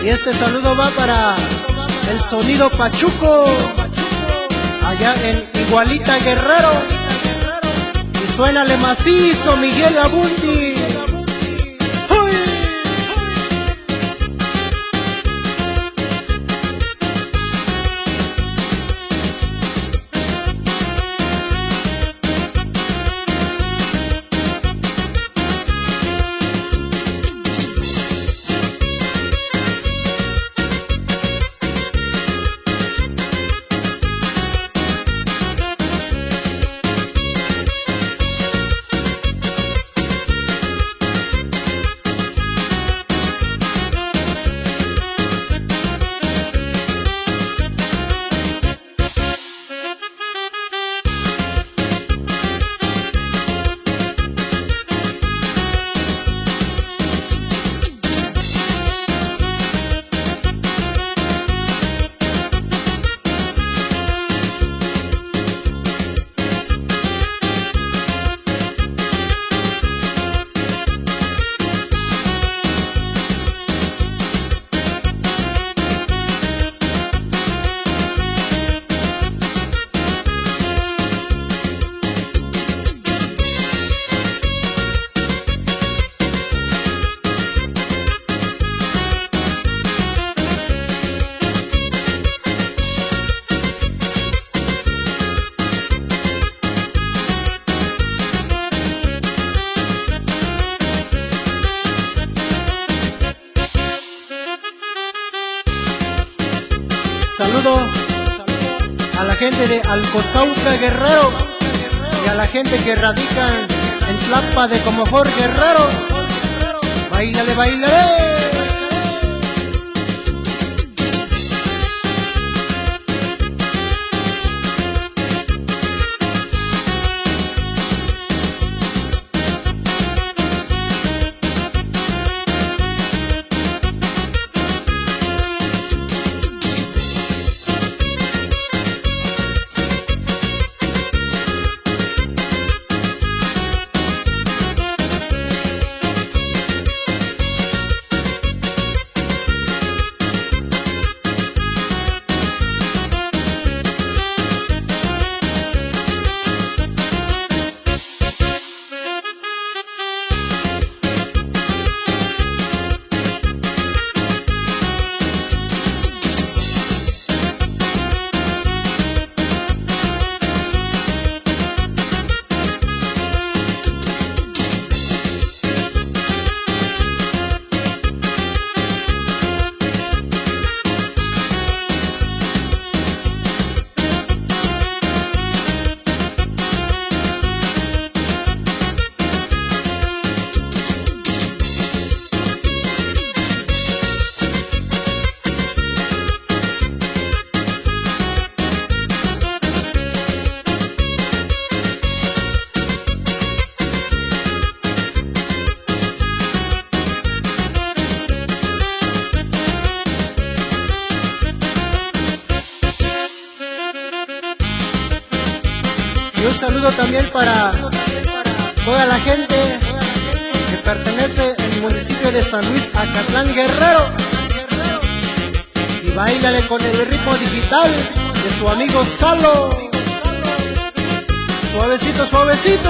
Y este saludo va para el Sonido Pachuco, allá en Igualita Guerrero. Y suénale macizo, Miguel Abundi. Saludo a la gente de Alcozautla Guerrero y a la gente que radica en Tlapa de Comofor Guerrero. Báilale, báilale. Y un saludo también para toda la gente que pertenece al municipio de San Luis Acatlán Guerrero. Y báilale con el ritmo digital de su amigo Salo. Suavecito, suavecito.